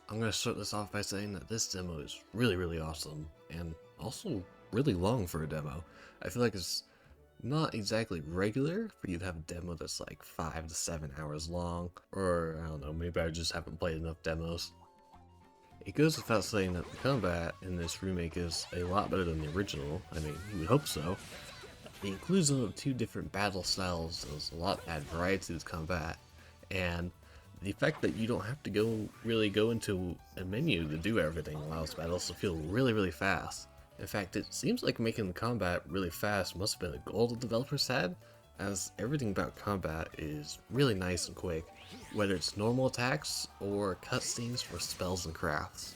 I'm going to start this off by saying that this demo is really awesome, and also really long for a demo. I feel like it's not exactly regular for you to have a demo that's like 5 to 7 hours long, or I don't know, maybe I just haven't played enough demos. It goes without saying that the combat in this remake is a lot better than the original. I mean, you would hope so. The inclusion of two different battle styles does a lot to add variety to this combat, and the fact that you don't have to really go into a menu to do everything allows battles to feel really fast. In fact, it seems like making the combat really fast must have been a goal the developers had, as everything about combat is really nice and quick, whether it's normal attacks or cutscenes for spells and crafts.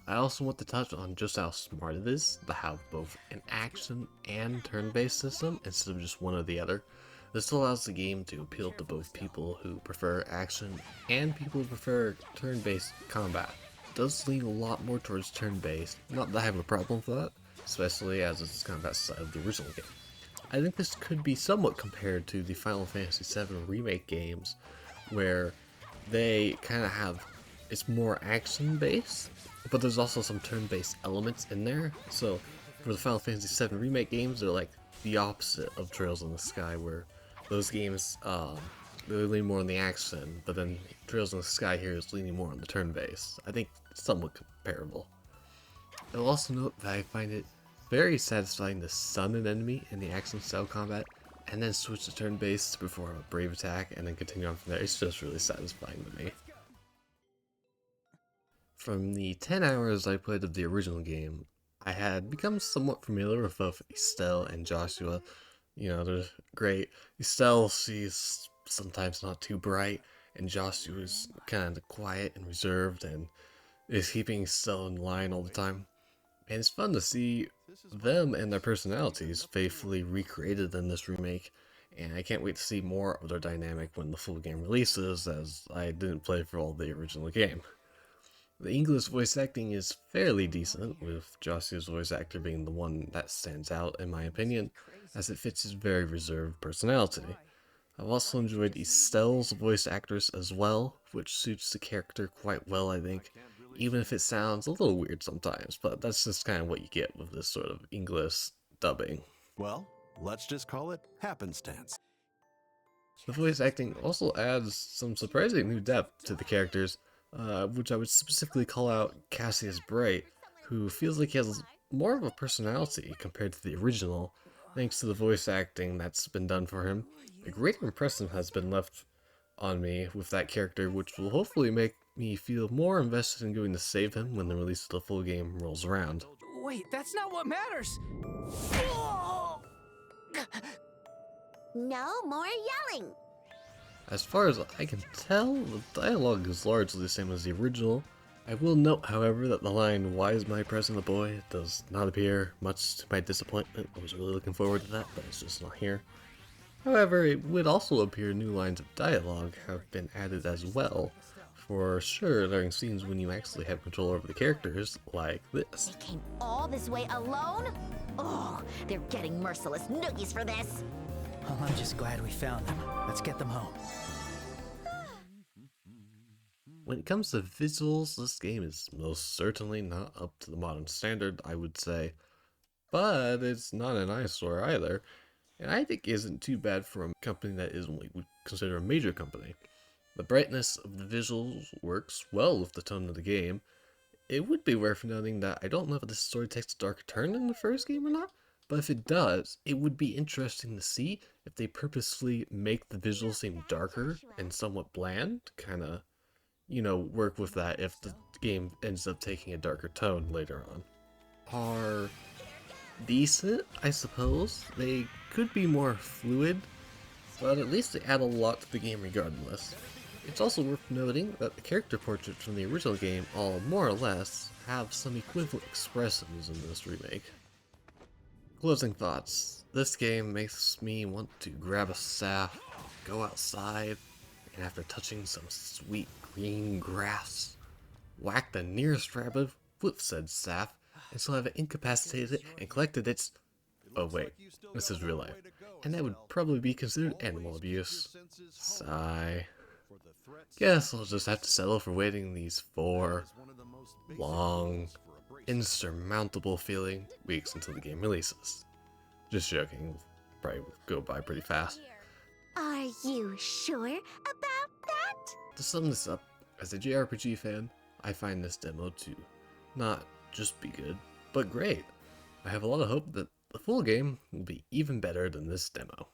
I also want to touch on just how smart it is to have both an action and turn-based system instead of just one or the other. This allows the game to appeal to both people who prefer action and people who prefer turn-based combat. It does lean a lot more towards turn-based, not that I have a problem with that, especially as it's the combat side of the original game. I think this could be somewhat compared to the Final Fantasy VII Remake games, where they kind of have, it's more action-based, but there's also some turn-based elements in there. So for the Final Fantasy VII Remake games, they're like the opposite of Trails in the Sky, where those games they lean more on the action, but then Trails in the Sky here is leaning more on the turn-based. I think somewhat comparable. I'll also note that I find it very satisfying to stun an enemy in the action style combat, and then switch to turn-based to perform a brave attack, and then continue on from there. It's just really satisfying to me. From the 10 hours I played of the original game, I had become somewhat familiar with both Estelle and Joshua. You know, they're great. Estelle, she's sometimes not too bright, and Joshua's kind of quiet and reserved, and is keeping Estelle in line all the time. And it's fun to see them and their personalities faithfully recreated in this remake, and I can't wait to see more of their dynamic when the full game releases, as I didn't play for all the original game. The English voice acting is fairly decent, with Joshua's voice actor being the one that stands out in my opinion, as it fits his very reserved personality. I've also enjoyed Estelle's voice actress as well, which suits the character quite well I think, even if it sounds a little weird sometimes, but that's just kind of what you get with this sort of English dubbing. Well, let's just call it happenstance. The voice acting also adds some surprising new depth to the characters, which I would specifically call out Cassius Bright, who feels like he has more of a personality compared to the original, thanks to the voice acting that's been done for him. A great impression has been left on me with that character, which will hopefully make me feel more invested in going to save him when the release of the full game rolls around. Wait, that's not what matters! No more yelling! As far as I can tell, the dialogue is largely the same as the original. I will note, however, that the line, "Why is my present a boy?" does not appear, much to my disappointment. I was really looking forward to that, but it's just not here. However, it would also appear new lines of dialogue have been added as well, for sure during scenes when you actually have control over the characters, like this. They came all this way alone? Oh, they're getting merciless noogies for this! Well, I'm just glad we found them. Let's get them home. When it comes to visuals, this game is most certainly not up to the modern standard, I would say. But it's not an eyesore either, and I think isn't too bad for a company that isn't what we would consider a major company. The brightness of the visuals works well with the tone of the game. It would be worth noting that I don't know if this story takes a dark turn in the first game or not, but if it does, it would be interesting to see if they purposefully make the visuals seem darker and somewhat bland, kinda, work with that if the game ends up taking a darker tone later on. Are decent, I suppose. They could be more fluid, but at least they add a lot to the game regardless. It's also worth noting that the character portraits from the original game all more or less have some equivalent expressions in this remake. Closing thoughts. This game makes me want to grab a staff, go outside, and after touching some sweet green grass, whack the nearest rabbit with said staff until I've incapacitated it and collected its... Oh wait, this is real life. And that would probably be considered animal abuse. Sigh. guess I'll just have to settle for waiting these 4 long, insurmountable feeling weeks until the game releases. Just joking, it'll probably go by pretty fast. Are you sure about that? To sum this up, as a JRPG fan, I find this demo to not just be good, but great. I have a lot of hope that the full game will be even better than this demo.